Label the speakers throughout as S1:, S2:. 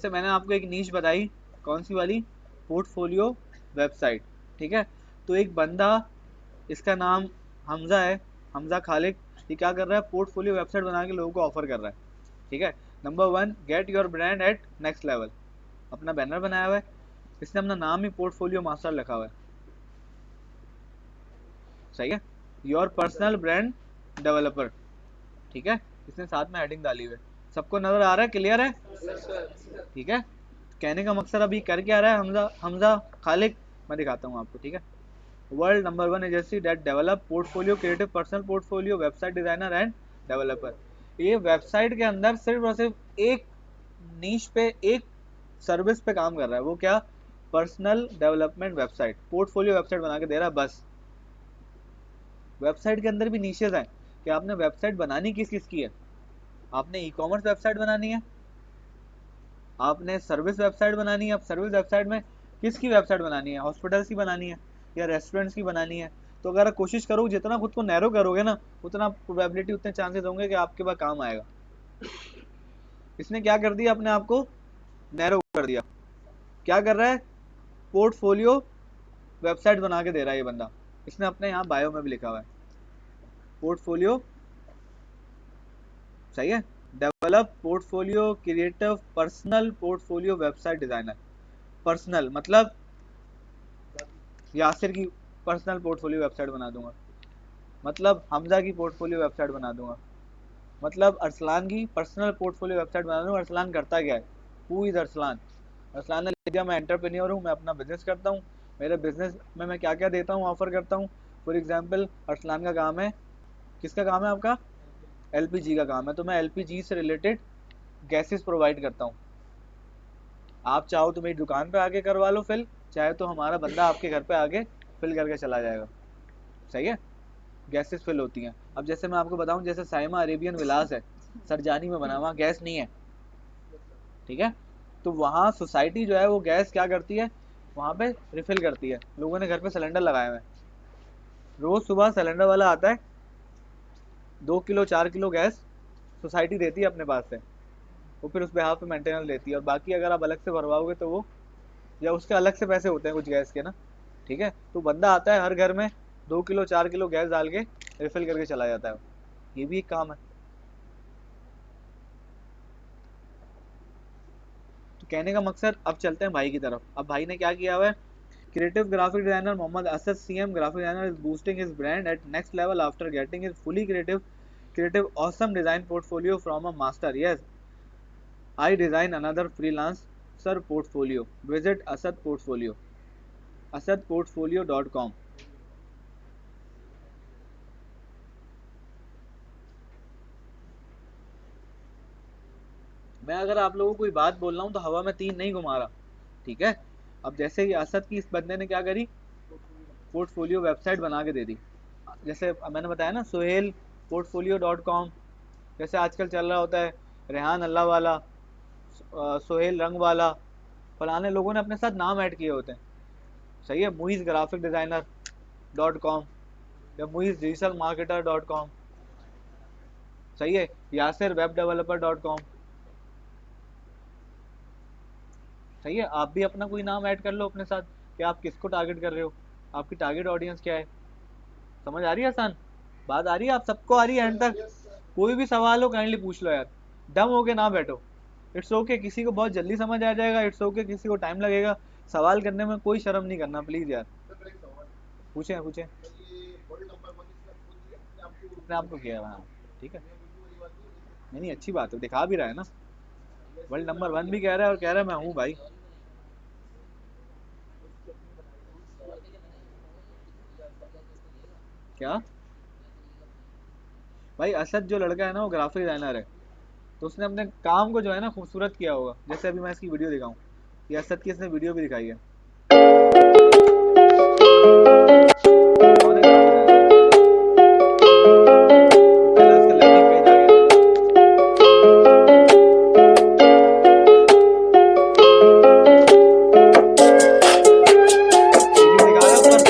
S1: जैसे मैंने आपको एक नीश बताई, कौन सी वाली, पोर्टफोलियो वेबसाइट, ठीक है। तो एक बंदा, इसका नाम हमजा है, हमजा खालिक, ये क्या कर रहा है, पोर्टफोलियो वेबसाइट बना के लोगों को ऑफर कर रहा है, ठीक है। Number 1, get your brand at next level, अपना बैनर बनाया हुआ है, इसने अपना नाम ही पोर्टफोलियो मास्टर लिखा हुआ है, सही है। योर पर्सनल ब्रांड डेवलपर, ठीक है, इसने साथ में हेडिंग डाली हुई है, सबको नजर आ रहा है, क्लियर है, ठीक है। कहने का मकसद अभी कर क्या रहा है हमजा, हमजा खालिक, मैं दिखाता हूँ आपको, ठीक है। World number 1 agency that develop portfolio creative personal portfolio website designer end developer. ये वेबसाइट के अंदर सिर्फ और सिर्फ एक नीश पे, एक सर्विस पे काम कर रहा है, वो क्या, personal development website, portfolio website बना के दे रहा है बस। वेबसाइट के अंदर भी नीशेज हैं कि आपने वेबसाइट बनानी किस किस की है, आपने ई कॉमर्स वेबसाइट बनानी है, आपने सर्विस वेबसाइट बनानी है, अब सर्विस वेबसाइट में किसकी वेबसाइट बनानी है, हॉस्पिटल्स की बनानी है या रेस्टोरेंट्स की बनानी है। तो अगर आप कोशिश करोगे, जितना खुद को नैरो करोगे ना, उतना प्रोबेबिलिटी, उतने चांसेस होंगे कि आपके पास काम आएगा। इसने क्या कर दिया, अपने आप को नैरो कर दिया, क्या कर रहा है, पोर्टफोलियो वेबसाइट बना के दे रहा है ये बंदा, इसने अपने यहाँ बायो में भी लिखा हुआ है पोर्टफोलियो, सही है, develop portfolio creative personal portfolio website designer. Personal मतलब यासिर की पर्सनल पोर्टफोलियो वेबसाइट बना दूंगा, मतलब हमजा की पोर्टफोलियो वेबसाइट बना दूंगा, मतलब अरसलान की पर्सनल पोर्टफोलियो वेबसाइट बना दूंगा। अरसलान करता क्या है, हु इज अरसलान, अरसलान ने लिख दिया मैं एंटरप्रेन्योर हूँ, मैं अपना बिजनेस करता हूँ, मेरे बिजनेस में मैं क्या क्या देता हूँ, ऑफर करता हूँ। फॉर एग्जाम्पल अरसलान का काम है, किसका काम है आपका, एलपीजी का काम है, तो मैं एलपीजी से रिलेटेड गैसेस प्रोवाइड करता हूँ। आप चाहो तो मेरी दुकान पे आके करवा लो फिल, चाहे तो हमारा बंदा आपके घर पे आके फिल करके चला जाएगा, सही है, गैसेस फिल होती हैं। अब जैसे मैं आपको बताऊं, जैसे साइमा अरेबियन विलास है, सरजानी में बना, वहाँ गैस नहीं है, ठीक है, तो वहाँ सोसाइटी जो है वो गैस क्या करती है, वहाँ पे रिफिल करती है, लोगों ने घर पे सिलेंडर लगाए हुए हैं, रोज सुबह सिलेंडर वाला आता है, 2 किलो 4 किलो गैस सोसाइटी देती है अपने पास से, वो फिर उस बेहाफ पे मेंटेनेंस देती है, और बाकी अगर आप अलग से भरवाओगे तो वो, या उसके अलग से पैसे होते हैं कुछ गैस के ना, ठीक है। तो बंदा आता है हर घर में 2 किलो 4 किलो गैस डाल के रिफिल करके चला जाता है, ये भी एक काम है। तो कहने का मकसद, अब चलते हैं भाई की तरफ। अब भाई ने क्या किया हुआ है, creative graphic designer Mohammad Asad CM graphic designer is boosting his brand at next level after getting his fully creative awesome design portfolio from a master. Yes, I design another freelancer portfolio. Visit Asad Portfolio, asadportfolio.com. मैं अगर आप लोगों को कोई बात बोल रहा हूँ तो हवा में तीन नहीं घुमा रहा, ठीक है। अब जैसे ही असद की इस बंदे ने क्या करी, पोर्टफोलियो वेबसाइट बना के दे दी, जैसे मैंने बताया ना, सोहेल portfolio.com, जैसे आजकल चल रहा होता है, रेहान अल्लाह वाला, सोहेल रंग वाला, फलाने लोगों ने अपने साथ नाम ऐड किए होते हैं, सही है, मुइज ग्राफिक डिजाइनर .com या मुइज डिजिटल मार्केटर .com, सही है, यासिर वेब डेवलपर .com, सही है। आप भी अपना कोई नाम ऐड कर लो अपने साथ, कि आप किसको टारगेट कर रहे हो, आपकी टारगेट ऑडियंस क्या है, समझ आ रही है, आसान बात आ रही है, आप सबको आ रही है एंड तक। कोई भी सवाल हो काइंडली पूछ लो यार, डम होके ना बैठो, इट्स ओके, किसी को बहुत जल्दी समझ आ जाएगा, इट्स ओके, किसी को टाइम लगेगा, सवाल करने में कोई शर्म नहीं करना प्लीज यार, पूछे पूछे, अपने आप को किया है, हाँ ठीक है, नहीं नहीं अच्छी बात है, दिखा भी रहा है ना, वर्ल्ड नंबर 1 भी कह रहा है और कह रहा है मैं हूँ भाई। क्या भाई, असद जो लड़का है ना वो ग्राफिक डिजाइनर है, तो उसने अपने काम को जो है ना खूबसूरत किया होगा, जैसे अभी मैं इसकी वीडियो दिखाऊं, ये असद की इसने वीडियो भी दिखाई है, कौन है ग्राफिक डिजाइनर, ये पहला इसका लैंडिंग पेज आ गया, पेजेस दिखा रहा है ऊपर,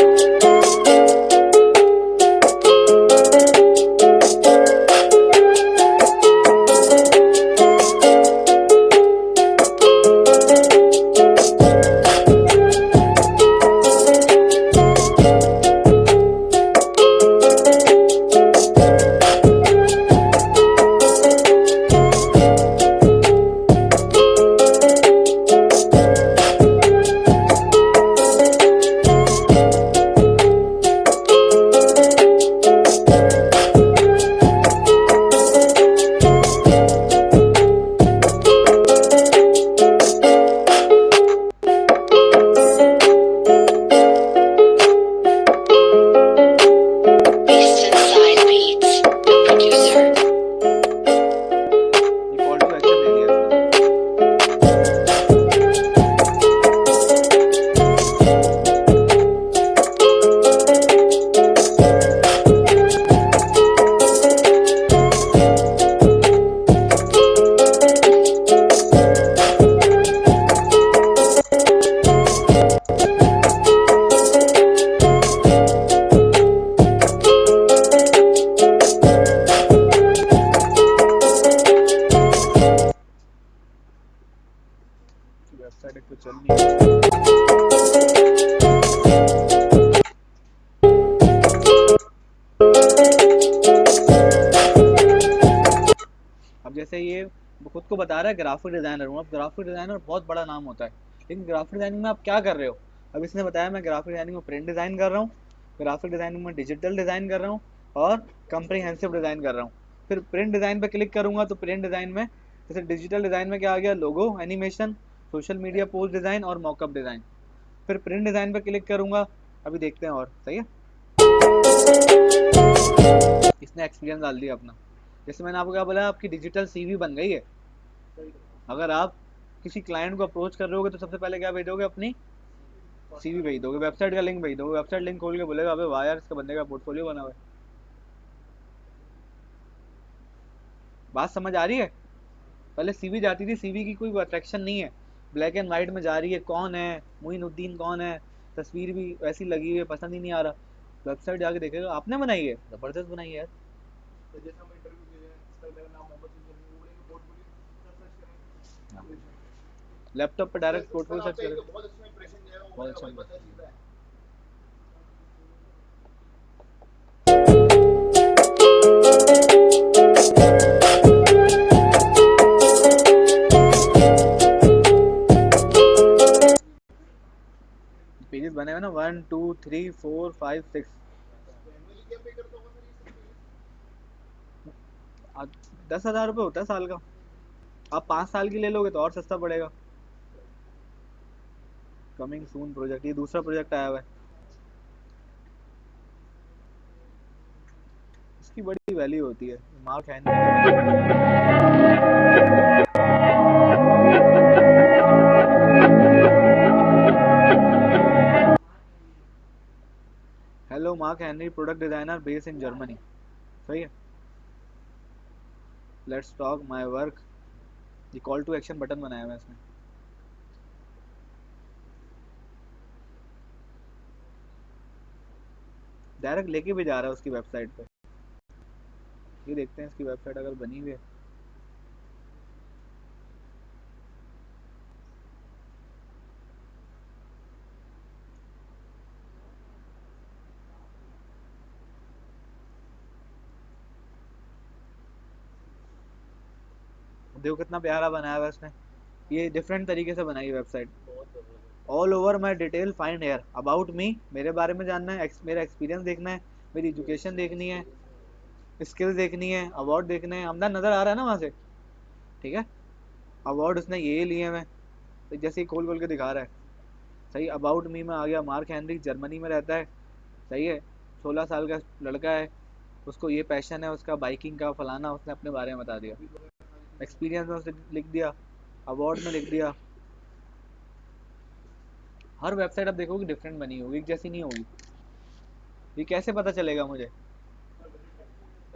S1: वेबसाइट एक तो चल नहीं है। अब जैसे ये खुद को बता रहा है ग्राफिक डिजाइनर हूँ। अब ग्राफिक डिजाइनर बहुत बड़ा नाम होता है, लेकिन ग्राफिक डिजाइनिंग में आप क्या कर रहे हो? अब इसने बताया मैं ग्राफिक डिजाइनिंग में प्रिंट डिजाइन कर रहा हूँ, ग्राफिक डिजाइनिंग में डिजिटल डिजाइन कर रहा हूँ और कंप्रीहेंसिव डिजाइन कर रहा हूँ। फिर प्रिंट डिजाइन पे क्लिक करूंगा तो प्रिंट डिजाइन में जैसे डिजिटल डिजाइन में क्या आ गया, logo, animation, social media post design और मॉकअप डिजाइन। फिर प्रिंट डिजाइन पे क्लिक करूंगा, अभी देखते हैं और सही है। इसने एक्सपीरियंस डाल दिया अपना। जैसे मैंने आपको क्या बोला, आपकी डिजिटल सीवी बन गई है। अगर आप किसी क्लाइंट को अप्रोच कर रहे होगे तो सबसे पहले क्या भेजोगे, अपनी सीवी भेज दोगे, वेबसाइट का लिंक भेज दोगे। वेबसाइट लिंक खोल के बोलेगा अबे वाह यार, इसका बंदे का पोर्टफोलियो बना हुआ है। बात समझ आ रही है? पहले सीवी जाती थी, सीवी की कोई अट्रैक्शन नहीं है, ब्लैक एंड व्हाइट में जा रही है, कौन है मोइनुद्दीन, कौन है, तस्वीर भी वैसी लगी हुई है, पसंद ही नहीं आ रहा। वेबसाइट जाके देखेगा आपने बनाई है, जबरदस्त बनाई है यार। लैपटॉप पे डायरेक्ट पोर्टफोलियो सर्च करेगा, बहुत अच्छा। पेजेस बने हुए ना 1 2 3 4 5 6। 10,000 रुपये होता है साल का। आप 5 साल की ले लोगे तो और सस्ता पड़ेगा। कमिंग सून प्रोजेक्ट, ये दूसरा प्रोजेक्ट आया हुआ है, इसकी बड़ी वैल्यू होती है। Mark hello mark Henry, product designer based in Germany. सही है। लेट्स टॉक माय वर्क, ये कॉल टू एक्शन बटन बनाया हुआ है इसमें। डायरेक्ट लेके भी जा रहा है उसकी वेबसाइट पे। ये देखते हैं इसकी वेबसाइट अगर बनी हुई है। देखो कितना प्यारा बनाया हुआ है इसने, ये डिफरेंट तरीके से बनाई है website. All over my detail find here, about me, मेरे बारे में जानना है, मेरा एक्सपीरियंस देखना है, मेरी एजुकेशन देखनी है, स्किल्स देखनी है, अवार्ड देखने हैं। हमदा नजर आ रहा है ना वहाँ से, ठीक है। अवार्ड उसने ये लिए हैं, तो जैसे ही खोल खोल के दिखा रहा है। सही, अबाउट मी में आ गया, मार्क हेनरी जर्मनी में रहता है। सही है, 16 साल का लड़का है, उसको ये पैशन है उसका बाइकिंग का फलाना, उसने अपने बारे में बता दिया। एक्सपीरियंस में उसने लिख दिया, अवार्ड में लिख दिया। हर वेबसाइट आप देखोगे डिफरेंट बनी होगी, एक जैसी नहीं होगी। ये कैसे पता चलेगा मुझे?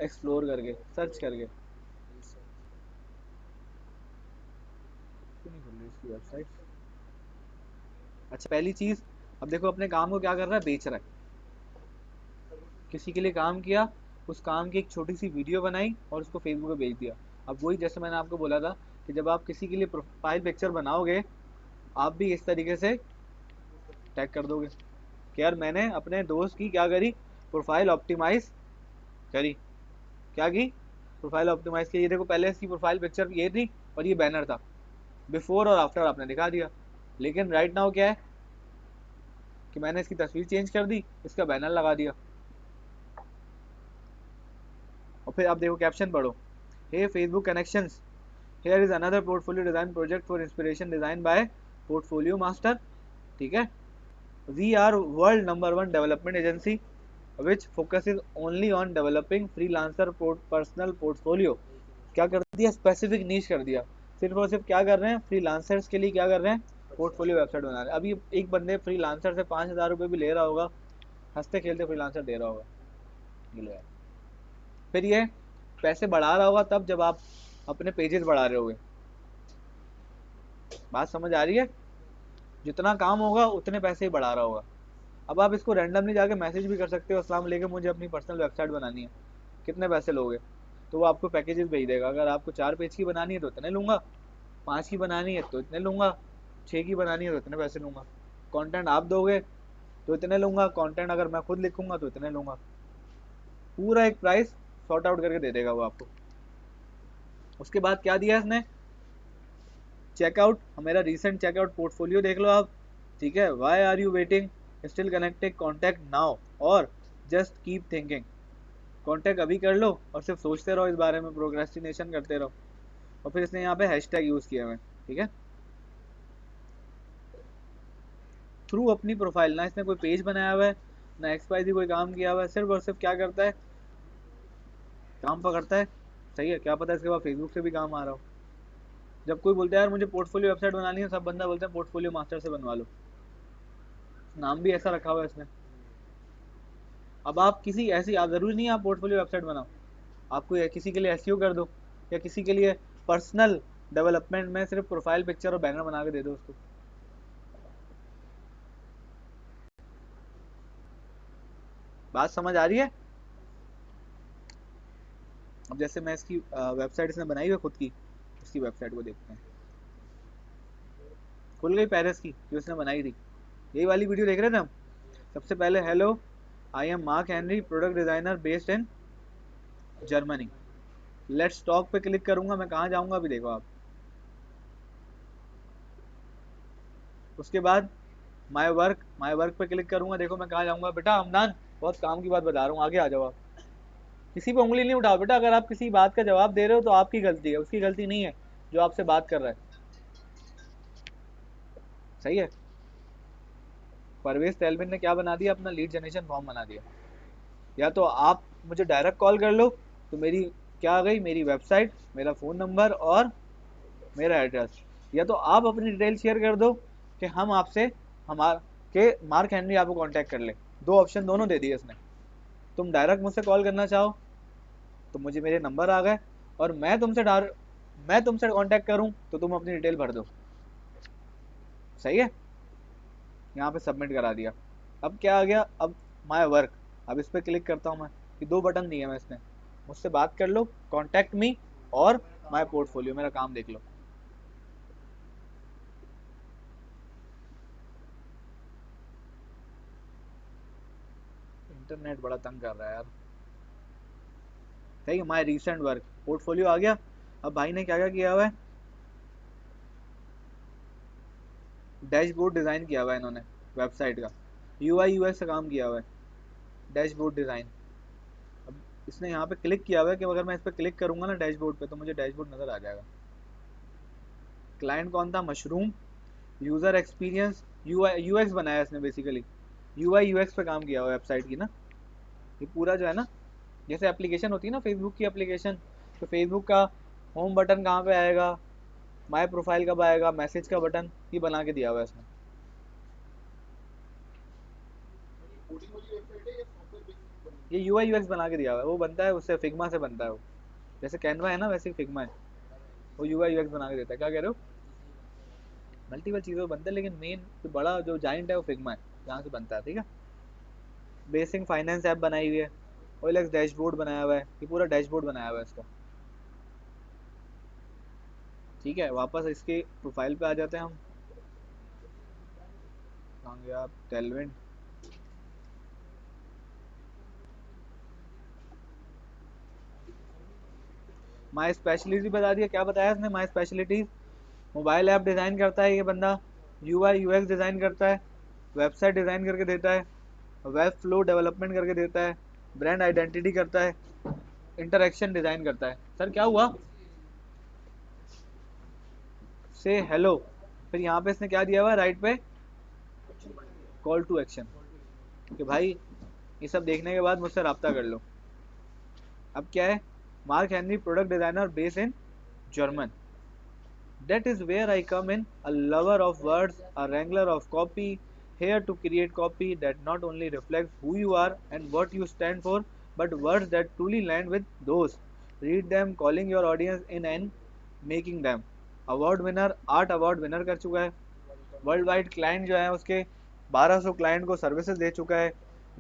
S1: एक्सप्लोर करके, सर्च करके। क्यों नहीं खुल रही इसकी वेबसाइट? अच्छा, पहली चीज, अब देखो अपने काम को क्या कर रहा है, बेच रहा है। किसी के लिए काम किया, उस काम की एक छोटी सी वीडियो बनाई और उसको फेसबुक पे भेज दिया। अब वही जैसे मैंने आपको बोला था कि जब आप किसी के लिए प्रोफाइल पिक्चर बनाओगे, आप भी इस तरीके से टैग कर दोगे कि यार मैंने अपने दोस्त की क्या करी, प्रोफाइल ऑप्टिमाइज करी। क्या की? प्रोफाइल ऑप्टिमाइज की। ये देखो पहले इसकी प्रोफाइल पिक्चर ये थी और ये बैनर था, बिफोर और आफ्टर आपने दिखा दिया। लेकिन राइट नाउ क्या है कि मैंने इसकी तस्वीर चेंज कर दी, इसका बैनर लगा दिया। और फिर आप देखो कैप्शन पढ़ो, hey Facebook connections, here is another portfolio design project for inspiration design by portfolio master. ठीक है, we are world number 1 development agency which focuses only on developing freelancer personal portfolio. क्या कर दिया, स्पेसिफिक नीश कर दिया। सिर्फ और सिर्फ क्या कर रहे हैं, फ्रीलांसर्स के लिए क्या कर रहे हैं, पोर्टफोलियो वेबसाइट बना रहे हैं। अभी एक बंदे फ्रीलांसर से 5,000 रुपये भी ले रहा होगा, हंसते खेलते फ्रीलांसर दे रहा होगा, ये लो यार। फिर ये पैसे बढ़ा रहा होगा तब जब आप अपने पेजेस बढ़ा रहे होगे। बात समझ आ रही है? जितना काम होगा उतने पैसे ही बढ़ा रहा होगा। अब आप इसको रैंडमली जाके मैसेज भी कर सकते हो, अस्सलाम वालेकुम मुझे अपनी पर्सनल वेबसाइट बनानी है, कितने पैसे लोगे? तो वो आपको पैकेजेस भेज देगा। अगर आपको 4 पेज की बनानी है तो इतने लूँगा, 5 की बनानी है तो इतने लूँगा, 6 की बनानी है तो इतने पैसे लूँगा, कंटेंट आप दोगे तो इतने लूँगा, कंटेंट अगर मैं खुद लिखूँगा तो इतने लूँगा। पूरा एक प्राइस सॉर्ट आउट करके दे देगा वो आपको। उसके बाद क्या दिया इसने, चेकआउट, मेरा रिसेंट चेकआउट पोर्टफोलियो देख लो आप, ठीक है। Why are you waiting, still connected, contact now, और जस्ट कीप थिंकिंग। कॉन्टैक्ट अभी कर लो और सिर्फ सोचते रहो इस बारे में, प्रोक्रेस्टिनेशन करते रहो। और फिर इसने यहाँ पे हैशटैग यूज़ किया हुआ है, ठीक है। थ्रू अपनी प्रोफाइल, ना इसने कोई पेज बनाया हुआ है, ना एक्सपाइजी कोई काम किया हुआ है, सिर्फ और सिर्फ क्या करता है, काम पकड़ता है। सही है, क्या पता इसके बाद फेसबुक से भी काम आ रहा हो। जब कोई बोलता है यार मुझे पोर्टफोलियो वेबसाइट बनानी है, सब बंदा बोलते हैं पोर्टफोलियो मास्टर से बनवा लो, नाम भी ऐसा रखा हुआ है इसने। अब आप किसी ऐसी, आप जरूरी नहीं है आप पोर्टफोलियो वेबसाइट बनाओ, आपको किसी के लिए एसईओ कर दो, या किसी के लिए पर्सनल डेवलपमेंट में सिर्फ प्रोफाइल पिक्चर और बैनर बना के दे दो उसको। बात समझ आ रही है। अब जैसे मैं इसकी वेबसाइट इसने बनाई हुई खुद की, उसकी वेबसाइट को देखते हैं। खुल गई पेरिस की जो इसने बनाई थी, यही वाली वीडियो देख रहे थे हम। सबसे पहले, hello I am mark Henry, product designer based in Germany. Let's talk पे क्लिक करूंगा, मैं कहाँ जाऊंगा अभी देखो आप। उसके बाद माय वर्क पे क्लिक करूंगा, देखो मैं कहाँ जाऊंगा। बेटा अमनान, बहुत काम की बात बता रहा हूँ, आगे आ जाओ आप। किसी पे उंगली नहीं उठाओ बेटा, अगर आप किसी बात का जवाब दे रहे हो तो आपकी गलती है, उसकी गलती नहीं है जो आपसे बात कर रहा है। सही है। परवेज तेलबिन ने क्या बना दिया, अपना लीड जनरेशन फॉर्म बना दिया। या तो आप मुझे डायरेक्ट कॉल कर लो, तो मेरी क्या आ गई, मेरी वेबसाइट, मेरा फ़ोन नंबर और मेरा एड्रेस। या तो आप अपनी डिटेल शेयर कर दो कि हम आपसे, हमार के मार्क हेनरी आपको कांटेक्ट कर ले। दो ऑप्शन दोनों दे दिए इसने। तुम डायरेक्ट मुझसे कॉल करना चाहो तो मुझे मेरे नंबर आ गए, और मैं तुमसे कांटेक्ट करूं तो तुम अपनी डिटेल भर दो। सही है। यहाँ पे सबमिट करा दिया। अब क्या आ गया, अब माय वर्क, अब इस पर क्लिक करता हूँ मैं। ये दो बटन दिए मैं इसने, मुझसे बात कर लो, कॉन्टैक्ट मी, और माय पोर्टफोलियो, मेरा काम देख लो। इंटरनेट बड़ा तंग कर रहा है यार। ठीक है, माय रिसेंट वर्क, पोर्टफोलियो आ गया। अब भाई ने क्या क्या किया हुआ है, डैशबोर्ड डिज़ाइन किया हुआ है इन्होंने वेबसाइट का, यूआई यूएक्स का काम किया हुआ है, डैशबोर्ड डिज़ाइन। अब इसने यहाँ पे क्लिक किया हुआ है कि अगर मैं इस पर क्लिक करूंगा ना डैशबोर्ड पे, तो मुझे डैशबोर्ड नज़र आ जाएगा। क्लाइंट कौन था, mushroom. User experience, UI UX बनाया इसने बेसिकली, यूआई यूएक्स पे काम किया हुआ है वेबसाइट की ना। ये पूरा जो है ना, जैसे एप्लीकेशन होती है ना फेसबुक की एप्लीकेशन, तो फेसबुक का होम बटन कहाँ पे आएगा, माय प्रोफाइल कब आएगा, मैसेज का बटन, ये बना के दिया हुआ है इसने। ये यूआई यूएक्स बना के दिया हुआ है, वो बनता है उससे, फिग्मा से बनता है वो। जैसे कैनवा है ना वैसे ही फिग्मा है, वो यूआई यूएक्स बना के देता है। क्या कह रहे हो, मल्टीपल चीज़ों बनता है, लेकिन मेन जो बड़ा जो जाइंट है वो फिग्मा है, जहाँ से बनता है, ठीक है। बेसिक फाइनेंस ऐप बनाई हुई है, ओएलएक्स डैशबोर्ड बनाया हुआ है, ये पूरा डैशबोर्ड बनाया हुआ है इसका। ठीक है, वापस इसके प्रोफाइल पे आ जाते हैं हम। कहाँ गया आप, टेलविन। माई स्पेशलिटी बता दिया, क्या बताया इसने, माई स्पेशलिटीज, मोबाइल ऐप डिज़ाइन करता है ये बंदा, यूआई यूएक्स डिज़ाइन करता है, वेबसाइट डिज़ाइन करके देता है, वेब फ्लो डेवलपमेंट करके देता है, ब्रांड आइडेंटिटी करता है, इंटरेक्शन डिज़ाइन करता है। सर क्या हुआ, से हेलो, फिर यहाँ पे इसने क्या दिया हुआ है राइट पे, कॉल टू एक्शन, कि भाई ये सब देखने के बाद मुझसे रब्ता कर लो। अब क्या है, mark Henry, product designer based in German. That is where I come in, a lover of words, a wrangler of copy, here to create copy that not only reflects who you are and what you stand for, but words that truly land with those. Read them, calling your audience in and making them. Award winner, 8 award winner कर चुका है। World wide client जो है उसके 1200 client को services दे चुका है।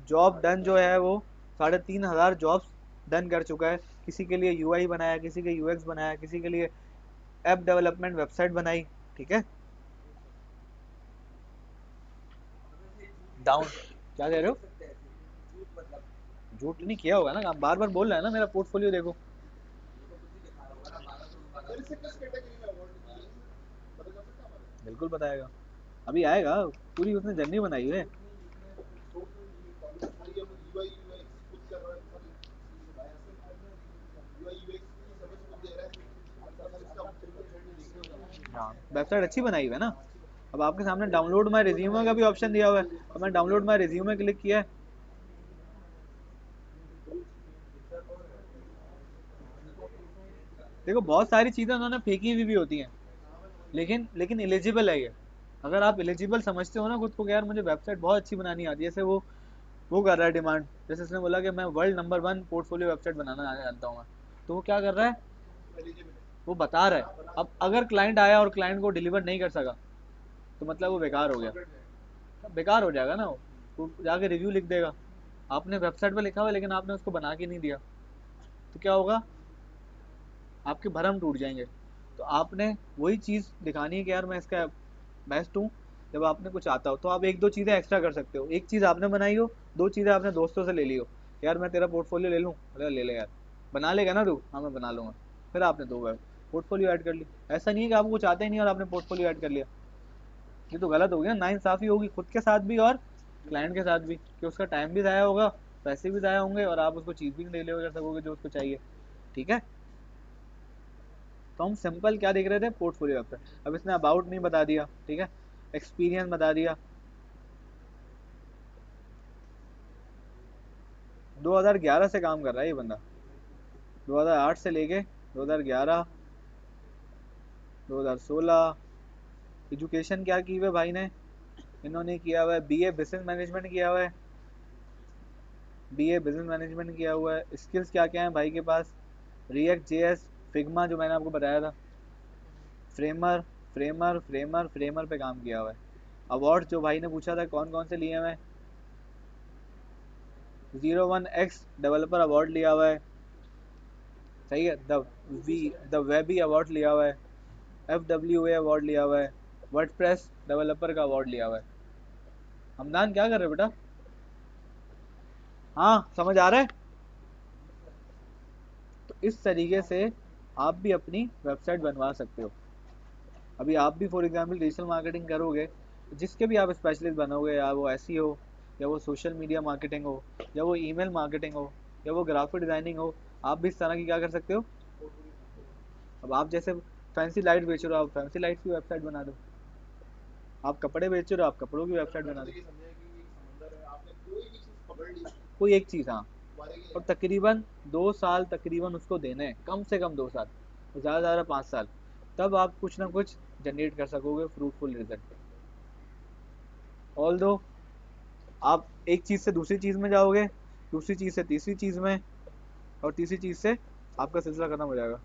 S1: Job done जो है वो 3500 जॉब्स डन कर चुका है। किसी के लिए यूआई बनाया, किसी के यूएक्स बनाया, किसी के लिए ऐप डेवलपमेंट वेबसाइट बनाई, ठीक है। डाउन क्या कह रहे हो? झूठ नहीं किया होगा ना, आप बार बार बोल रहे हैं ना मेरा पोर्टफोलियो देखो। बिल्कुल बताएगा, अभी आएगा, पूरी उसने जर्नी बनाई है। हाँ वेबसाइट अच्छी बनाई हुई है ना। अब आपके सामने डाउनलोड माय रिज्यूमे का भी ऑप्शन दिया हुआ है, अब मैं डाउनलोड माय रिज्यूमे क्लिक किया है। देखो बहुत सारी चीजें उन्होंने फेंकी हुई भी होती हैं, लेकिन लेकिन एलिजिबल है ये। अगर आप एलिजिबल समझते हो ना खुद को कि यार मुझे वेबसाइट बहुत अच्छी बनानी आती है, जैसे वो कर रहा है डिमांड, जैसे उसने बोला कि मैं वर्ल्ड नंबर 1 पोर्टफोलियो वेबसाइट बनाना जानता हूँ मैं, तो वो क्या कर रहा है, वो बता रहा है। अब अगर क्लाइंट आया और क्लाइंट को डिलीवर नहीं कर सका, तो मतलब वो बेकार हो गया, बेकार हो जाएगा ना वो जाके रिव्यू लिख देगा, आपने वेबसाइट पे लिखा हुआ है लेकिन आपने उसको बना के नहीं दिया, तो क्या होगा, आपके भरम टूट जाएंगे। तो आपने वही चीज़ दिखानी है कि यार मैं इसका बेस्ट हूँ। जब आपने कुछ आता हो तो आप एक दो चीज़ें एक्स्ट्रा कर सकते हो, एक चीज़ आपने बनाई हो, दो चीज़ें आपने दोस्तों से ले ली हो, यार मैं तेरा पोर्टफोलियो ले लूँ, बोले ले ले यार, बना लेगा ना तू, हाँ मैं बना लूँगा, फिर आपने दो पोर्टफोलियो ऐड कर ली। ऐसा नहीं है कि आपको कुछ आता ही नहीं और आपने पोर्टफोलियो ऐड कर लिया, ये तो गलत हो गया, नाइंसाफ़ी होगी खुद के साथ भी और क्लाइंट के साथ भी, कि उसका टाइम भी ज़ाया होगा, पैसे भी ज़ाया होंगे और आप उसको चीज़ भी नहीं ले कर सकोगे जो उसको चाहिए। ठीक है, तो हम सिंपल क्या देख रहे थे, पोर्टफोलियो वेबसाइट। अब इसने अबाउट नहीं बता दिया, ठीक है, एक्सपीरियंस बता दिया। 2011 से काम कर रहा है ये बंदा, 2008 से लेके 2011, 2016। एजुकेशन क्या की हुई है भाई ने, इन्होंने किया हुआ है बीए बिजनेस मैनेजमेंट किया हुआ है, बीए बिजनेस मैनेजमेंट किया हुआ है। स्किल्स क्या क्या है भाई के पास, रिएक्ट जेएस, फिग्मा जो मैंने आपको बताया था, फ्रेमर फ्रेमर पे काम किया हुआ है। अवार्ड जो भाई ने पूछा था कौन कौन से लिए हुए हैं, 01x डेवलपर अवार्ड लिया हुआ है, सही है, द वेबी अवार्ड लिया हुआ है, FWA अवार्ड लिया हुआ है, वर्डप्रेस डेवलपर का अवार्ड लिया हुआ है। हमदान क्या कर रहे हो बेटा, हाँ समझ आ रहा है। तो इस तरीके से आप भी अपनी वेबसाइट बनवा सकते हो। अभी आप भी फॉर एग्जांपल डिजिटल मार्केटिंग करोगे, जिसके भी आप स्पेशलिस्ट बनोगे, या वो ऐसी हो, या वो सोशल मीडिया मार्केटिंग हो, या वो ईमेल मार्केटिंग हो, या वो ग्राफिक डिजाइनिंग हो, आप भी इस तरह की क्या कर सकते हो। अब आप जैसे फैंसी लाइट बेच रहे हो, आप फैंसी लाइट की वेबसाइट बना दो, आप कपड़े बेच रहे हो, आप कपड़ों की वेबसाइट बना दो, कोई एक चीज़, हाँ। और तकरीबन 2 साल तकरीबन उसको देने हैं, कम से कम 2 साल, और ज़्यादा से ज़्यादा 5 साल, तब आप कुछ ना कुछ जनरेट कर सकोगे फ्रूटफुल रिजल्ट। ऑल दो आप एक चीज़ से दूसरी चीज़ में जाओगे, दूसरी चीज़ से तीसरी चीज़ में, और तीसरी चीज़ से आपका सिलसिला खत्म हो जाएगा।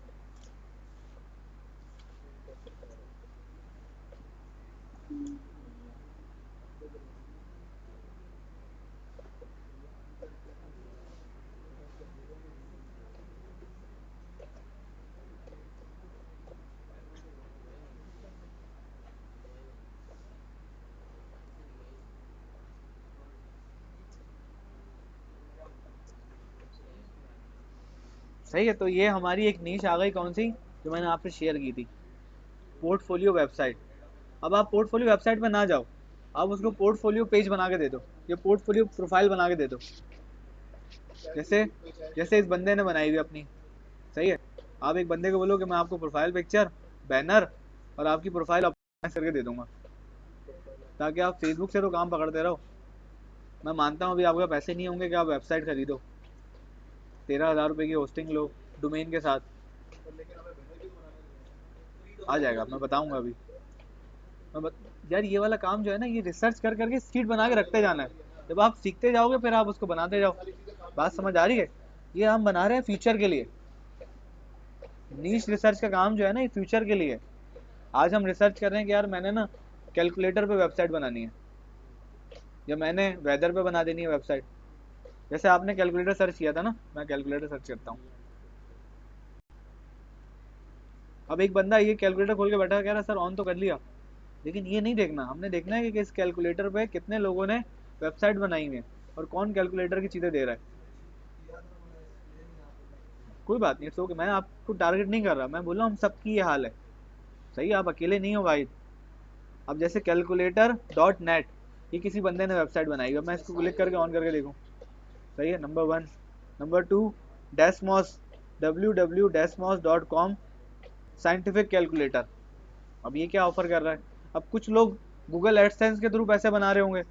S1: सही है, तो ये हमारी एक नीश आ गई, कौन सी, जो मैंने आपसे शेयर की थी, पोर्टफोलियो वेबसाइट। अब आप पोर्टफोलियो वेबसाइट पे ना जाओ, आप उसको पोर्टफोलियो पेज बना के दे दो, या पोर्टफोलियो प्रोफाइल बना के दे दो, जैसे जैसे इस बंदे ने बनाई हुई अपनी, सही है। आप एक बंदे को बोलो कि मैं आपको प्रोफाइल पिक्चर, बैनर और आपकी प्रोफाइल ऑप्टिमाइज करके दे दूंगा, ताकि आप फेसबुक से तो काम पकड़ते रहो। मैं मानता हूँ अभी आपके पैसे नहीं होंगे कि आप वेबसाइट खरीदो, 13,000 रुपये की होस्टिंग लो डोमेन के साथ, आ जाएगा, मैं बताऊंगा अभी। यार ये वाला काम जो है ना, ये रिसर्च कर करके सीट बना के रखते जाना है, जब आप सीखते जाओगे फिर आप उसको बनाते जाओ। बात समझ आ रही है, ये हम बना रहे हैं फ्यूचर के लिए। नीश रिसर्च का काम जो है ना, ये फ्यूचर के लिए। आज हम रिसर्च कर रहे हैं कि यार मैंने ना कैलकुलेटर पे वेबसाइट बनानी है, या मैंने वेदर पे बना देनी है वेबसाइट। जैसे आपने कैलकुलेटर सर्च किया था ना, मैं कैलकुलेटर सर्च करता हूँ। अब एक बंदा ये कैलकुलेटर खोल के बैठा कह रहा सर ऑन तो कर लिया, लेकिन ये नहीं देखना, हमने देखना है कि इस कैलकुलेटर पे कितने लोगों ने वेबसाइट बनाई हुई है, और कौन कैलकुलेटर की चीज़ें दे रहा है। कोई बात नहीं, इट्स ओके, मैं आपको टारगेट नहीं कर रहा, मैं बोल रहा हूँ हम सबकी ये हाल है। सही है, आप अकेले नहीं हो भाई। अब जैसे कैलकुलेटर डॉट नेट, ये किसी बंदे ने वेबसाइट बनाई है, मैं इसको क्लिक करके ऑन करके देखूँ। सही है, number 1। Number 2, Desmos, www.desmos.com scientific calculator. अब ये क्या ऑफर कर रहा है? अब कुछ लोग गूगल एडसेंस के थ्रू पैसे बना रहे होंगे,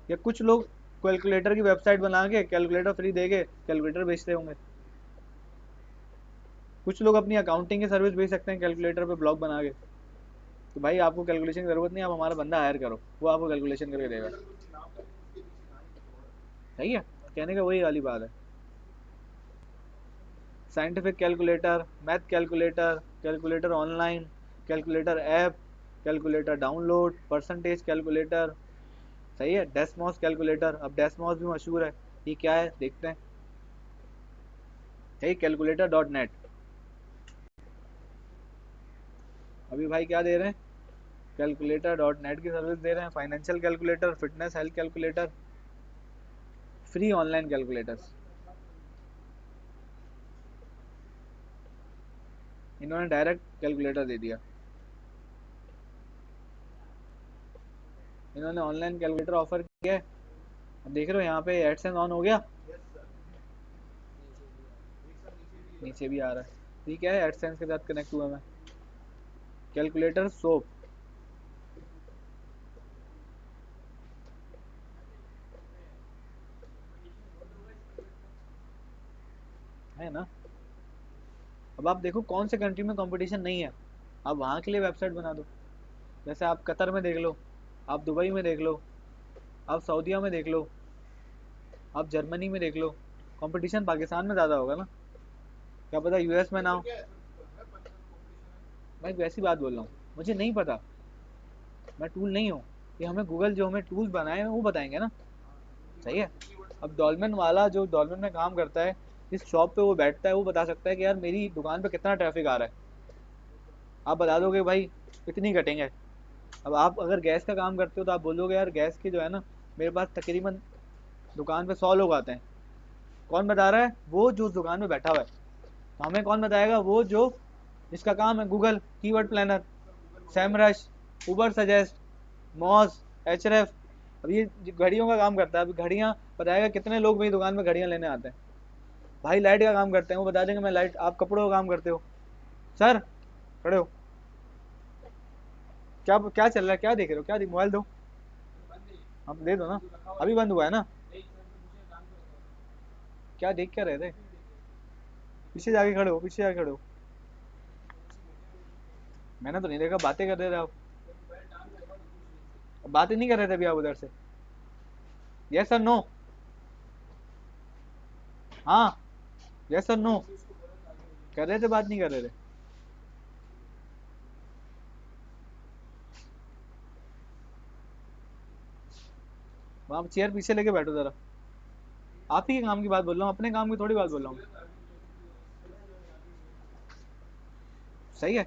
S1: या कुछ लोग कैलकुलेटर की वेबसाइट बना के कैलकुलेटर फ्री दे के कैलकुलेटर बेचते होंगे। कुछ लोग अपनी अकाउंटिंग की सर्विस बेच सकते हैं कैलकुलेटर पे ब्लॉग बना के। तो भाई आपको कैलकुलेशन की जरूरत नहीं, आप हमारा बंदा हायर करो, वो आपको कैलकुलेशन करके देगा। सही है, कहने का वही वाली बात है। Scientific calculator, math calculator, calculator online, calculator app, calculator download, percentage calculator. सही है, डेस्मॉस कैलकुलेटर। अब डेस्मॉस भी मशहूर है, ये क्या है देखते हैं। सही, कैलकुलेटर डॉट नेट। अभी भाई क्या दे रहे हैं? कैलकुलेटर डॉट नेट की सर्विस दे रहे हैं, financial calculator, fitness health calculator, free online calculators. इन्होंने डायरेक्ट कैलकुलेटर दे दिया। इन्होंने ऑनलाइन कैलकुलेटर ऑफर किया है। अब देख रहे हो यहाँ पे एडसेंस ऑन हो गया, नीचे भी आ रहा है। ये क्या है, एडसेंस के साथ कनेक्ट हुआ मैं। कैलकुलेटर सोप है ना। अब आप देखो कौन से कंट्री में कंपटीशन नहीं है, आप वहाँ के लिए वेबसाइट बना दो। जैसे आप कतर में देख लो, आप दुबई में देख लो, आप सऊदीया में देख लो, आप जर्मनी में देख लो। कंपटीशन पाकिस्तान में ज़्यादा होगा ना, क्या पता यूएस में ना हो। मैं वैसी बात बोल रहा हूँ, मुझे नहीं पता, मैं टूल नहीं हूँ। ये हमें गूगल जो हमें टूल्स बनाए हैं वो बताएंगे ना। सही है। अब डॉलमेन वाला जो डॉलमेन में काम करता है, जिस शॉप पे वो बैठता है, वो बता सकता है कि यार मेरी दुकान पे कितना ट्रैफिक आ रहा है। आप बता दोगे भाई इतनी कटेंगे। अब आप अगर गैस का काम करते हो तो आप बोलोगे यार गैस की जो है ना, मेरे पास तकरीबन दुकान पे 100 लोग आते हैं। कौन बता रहा है? वो जो उस दुकान में बैठा हुआ है। तो हमें कौन बताएगा? वो जो जिसका काम है गूगल कीवर्ड प्लानर, सैमरश, उबर सजेस्ट, मॉज, एचरेफ। अब ये घड़ियों का काम करता है, अभी घड़ियाँ बताएगा कितने लोग मेरी दुकान में घड़ियाँ लेने आते हैं। भाई लाइट का काम करते हैं, वो बता देंगे मैं लाइट। आप कपड़ों का काम करते हो, सर खड़े हो, क्या क्या चल रहा है, क्या देख रहे हो, क्या मोबाइल दो, आप दे दो ना, अभी बंद हुआ है ना। क्या देख क्या रहे थे? पीछे जाके खड़े हो, पीछे जाके खड़े हो। मैंने तो नहीं देखा, बातें कर रहे थे आप। बातें नहीं कर रहे थे अभी आप उधर से? Yes sir no. हाँ, यस सर नो कर रहे थे, बात नहीं कर रहे थे। वहाँ चेयर पीछे लेके बैठो जरा। आप ही के काम की बात बोल रहा हूँ, अपने काम की थोड़ी बात बोल रहा हूँ। सही है।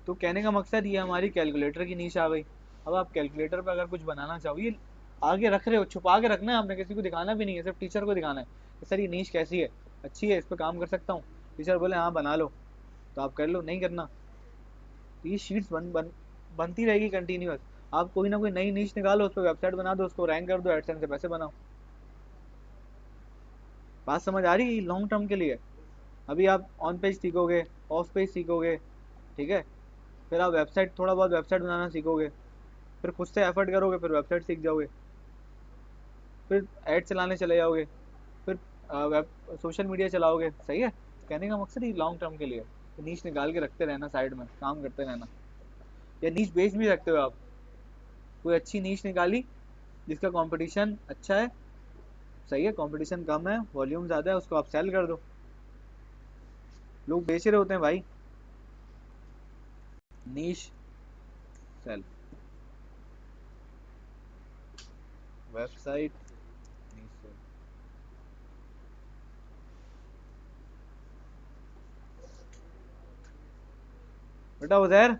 S1: तो कहने का मकसद ये हमारी कैलकुलेटर की नीश आ गई। अब आप कैलकुलेटर पे अगर कुछ बनाना चाहो, ये आगे रख रहे हो, छुपा के रखना है आपने, किसी को दिखाना भी नहीं है, सिर्फ टीचर को दिखाना है कि सर ये नीश कैसी है, अच्छी है, इस पर काम कर सकता हूँ। टीचर बोले हाँ बना लो, तो आप कर लो, नहीं करना तो ये शीट्स बनती रहेगी कंटिन्यूअस। आप कोई ना कोई नई नीश निकालो, उस पर वेबसाइट बना दो, उसको रैंक कर दो, एडसेंस से पैसे बनाओ। बात समझ आ रही है? लॉन्ग टर्म के लिए। अभी आप ऑन पेज सीखोगे, ऑफ पेज सीखोगे, ठीक है, फिर आप वेबसाइट, थोड़ा बहुत वेबसाइट बनाना सीखोगे, फिर खुद से एफर्ट करोगे, फिर वेबसाइट सीख जाओगे, फिर ऐड चलाने चले जाओगे, फिर वेब सोशल मीडिया चलाओगे। सही है। कहने का मकसद ही लॉन्ग टर्म के लिए नीच निकाल के रखते रहना, साइड में काम करते रहना। या नीच बेच भी सकते हो आप। कोई अच्छी नीच निकाली जिसका कंपटीशन अच्छा है, सही है, कंपटीशन कम है, वॉल्यूम ज़्यादा है, उसको आप सेल कर दो। लोग बेच रहे होते हैं भाई। Niche sale, website, niche sale. बेटा उधर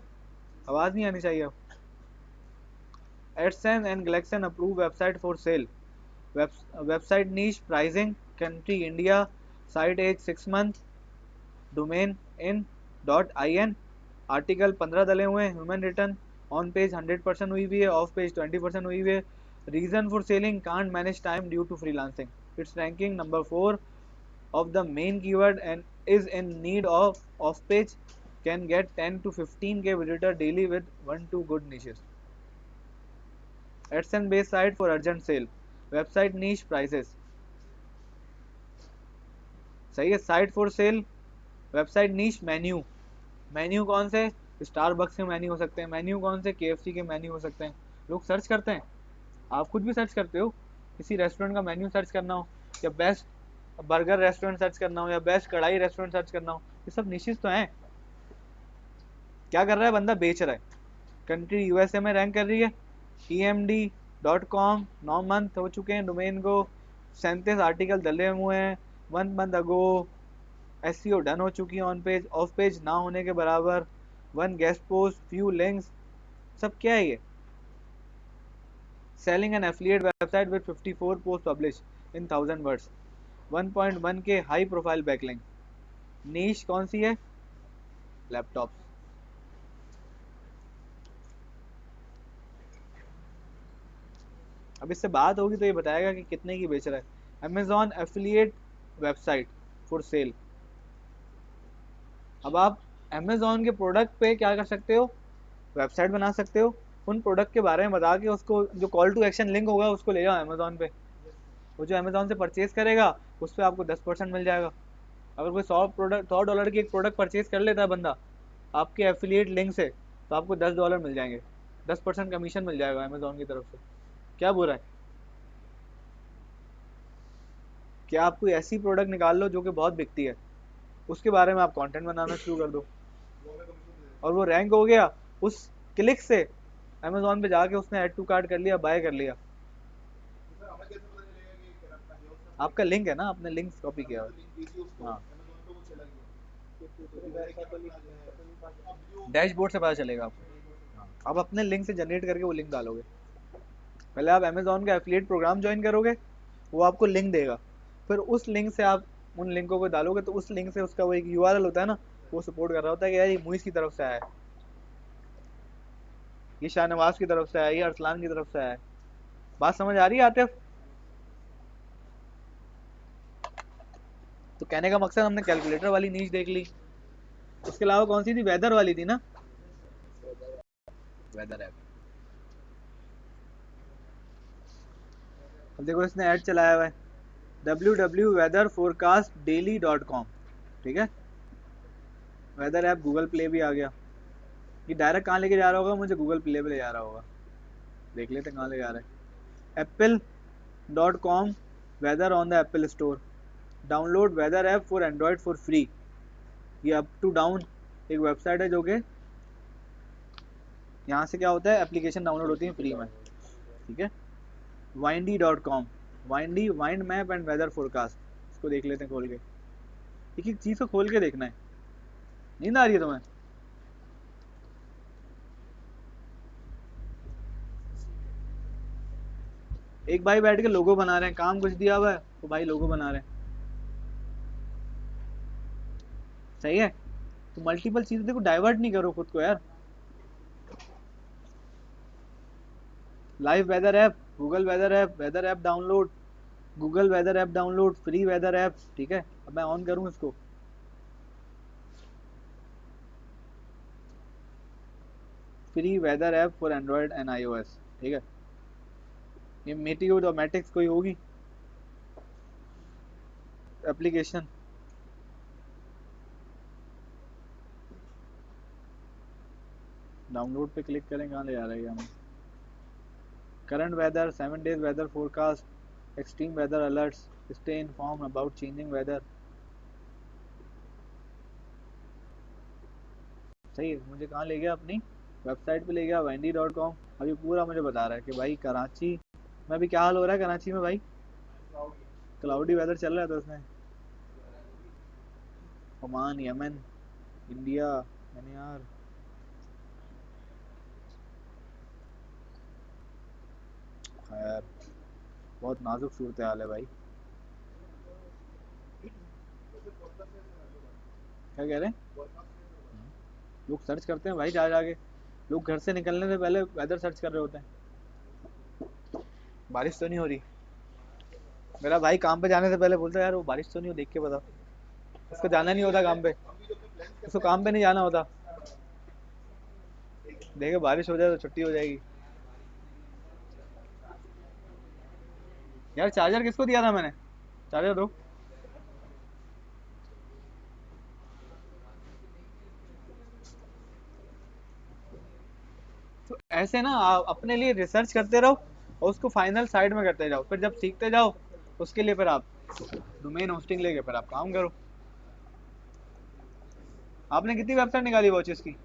S1: आवाज़ नहीं आनी चाहिए। एडसेंस एंड गलेक्सन approve website for sale. Website niche pricing, country India, site age 6 month, domain in .in, article 15 डले हुए हैं, ह्यूमन रिटर्न, ऑन पेज 100% हुई हुई है, ऑफ पेज 20% हुई हुई है, reason for selling can't manage time due to freelancing, it's ranking number 4 of the main keyword and is in need of off page, can get 10 to 15k visitor daily with 1-2 good niches. AdSense based site for urgent sale, website niche prices, सही है. Site for sale, website niche menu, menu कौन से, Starbucks के menu हो सकते हैं, menu कौन से, KFC के मेन्यू हो सकते हैं. लोग सर्च करते हैं, आप खुद भी सर्च करते हो, किसी रेस्टोरेंट का मेन्यू सर्च करना हो, या बेस्ट बर्गर रेस्टोरेंट सर्च करना हो, या बेस्ट कढ़ाई रेस्टोरेंट सर्च करना हो, ये सब निशेस तो हैं. क्या कर रहा है बंदा, बेच रहा है. कंट्री USA में रैंक कर रही है, emd.com 9 मंथ हो चुके हैं डोमेन को, 37 आर्टिकल डले हुए हैं, 1 मंथ अगो, SEO डन हो चुकी है, ऑन पेज ऑफ पेज ना होने के बराबर, 1 गेस्ट पोस्ट, फ्यू लिंक्स, सब क्या है ये. Selling N affiliate website with 54 post publish in 1000 words, 1.1 के हाई प्रोफाइल बैकलिंक. नीश कौन सी है, लैपटॉप. अब इससे बात होगी तो ये बताएगा कि कितने की बेच रहा है. Amazon affiliate website for cell. अब आप अमेजॉन के प्रोडक्ट पे क्या कर सकते हो, वेबसाइट बना सकते हो, उन प्रोडक्ट के बारे में बता के उसको जो कॉल टू एक्शन लिंक होगा उसको ले जाओ अमेजॉन पे, वो जो अमेजॉन से परचेज करेगा उस पर आपको 10% मिल जाएगा. अगर कोई 100 डॉलर की एक प्रोडक्ट परचेज कर लेता है बंदा आपके एफिलिएट लिंक से, तो आपको $10 मिल जाएंगे, 10% कमीशन मिल जाएगा अमेजॉन की तरफ से. क्या बुरा है. क्या आप कोई ऐसी प्रोडक्ट निकाल लो जो कि बहुत बिकती है, उसके बारे में आप कंटेंट बनाना शुरू कर दो, और वो रैंक हो गया, उस क्लिक से अमेजोन पे जाके उसने ऐड टू कार्ट कर लिया, बाय कर लिया. आपका लिंक है ना, आपने लिंक कॉपी किया है. हाँ, डैशबोर्ड से पता चलेगा आपको. हाँ, आप अपने लिंक से जनरेट करके वो लिंक डालोगे. पहले आप अमेजोन का एफिलिएट प्रोग्राम ज्वाइन करोगे, वो आपको लिंक देगा, फिर उस लिंक से आप उन लिंकों को डालोगे, तो उस लिंक से उसका वो एक URL होता है ना, वो सपोर्ट कर रहा होता है कि यार ये मुइस की तरफ से आया है, ये शाहनवाज की तरफ से आया है, ये अरसलान की तरफ से आया है. बात समझ आ रही है आतिफ. तो कहने का मकसद, हमने कैलकुलेटर वाली नीच देख ली, उसके अलावा कौन सी थी, वेदर वाली थी ना, वेदर ऐप. अब देखो इसने ऐड चलाया हुआ है, www.weatherforecastdaily.com. ठीक है, वेदर ऐप गूगल प्ले भी आ गया. ये डायरेक्ट कहाँ लेके जा रहा होगा, मुझे गूगल प्ले पे ले जा रहा होगा, देख लेते कहाँ ले जा रहा है. apple.com weather on the Apple Store, download weather app for Android for free. ये अप टू डाउन एक वेबसाइट है जो कि यहाँ से क्या होता है, एप्लीकेशन डाउनलोड होती है फ्री में. ठीक है. windy.com, Windy wind map and weather forecast. इसको देख लेते हैं खोल के, एक एक चीज़ को खोल के देखना है. नींद आ रही है तुम्हें. एक भाई बैठ के लोगो बना रहे हैं, काम कुछ दिया हुआ है तो भाई लोगो बना रहे हैं. सही है. तो मल्टीपल चीजें देखो, डाइवर्ट नहीं करो खुद को यार. Live weather app, Google weather app download, Google weather app download, free weather app. ठीक है, अब मैं ऑन करूँ इसको, free weather app for Android and iOS. ठीक है, ये मेटियोमेटिक्स कोई होगी एप्लीकेशन. डाउनलोड पे क्लिक करें, कहाँ ले जा रहा है हमें. Current weather, 7 days weather forecast, extreme weather alerts, stay inform about changing weather. सही है. मुझे कहाँ ले गया, अपनी वेबसाइट पे ले गया, windy.com. अभी पूरा मुझे बता रहा है कि भाई कराची में अभी क्या हाल हो रहा है, कराची में भाई क्लाउडी वेदर चल रहा है. तो उसमें ओमान, यमन, इंडिया, यार खैर. बहुत नाजुक सूरत हाल है भाई। क्या कह रहे हैं? लोग सर्च करते हैं भाई जा जाके। लोग घर से निकलने से पहले वेदर सर्च कर रहे होते हैं। बारिश तो नहीं हो रही। मेरा भाई काम पे जाने से पहले बोलता है यार वो बारिश तो नहीं हो, देख के बता। उसको जाना नहीं होता काम पे, उसको काम पे नहीं जाना होता, देखे बारिश हो जाए तो छुट्टी हो जाएगी। यार चार्जर किसको दिया था मैंने? चार्जर दो। तो ऐसे ना आप अपने लिए रिसर्च करते रहो और उसको फाइनल साइड में करते जाओ, फिर जब सीखते जाओ उसके लिए फिर आप डोमेन होस्टिंग लेके फिर आप काम करो। आपने कितनी वेबसाइट निकाली वॉचेस की?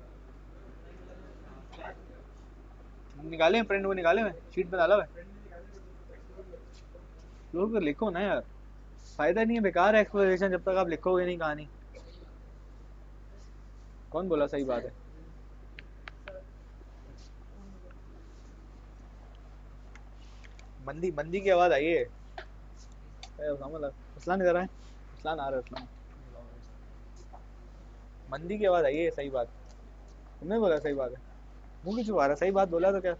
S1: निकाले हैं प्रिंट, वो निकाले हैं शीट पे डाला हुआ है। लोग तो लिखो ना यार, फायदा नहीं है, बेकार है एक्सप्लोरेशन जब तक आप लिखोगे नहीं कहानी। कौन बोला सही बात है? मंदी मंदी की आवाज आई है। असलान इधर आए। असलान आ रहा है असलान। मंदी की आवाज आई है, सही बात। तुमने बोला सही बात है। मुंह की छुपा रहा, सही बात बोला तो क्या।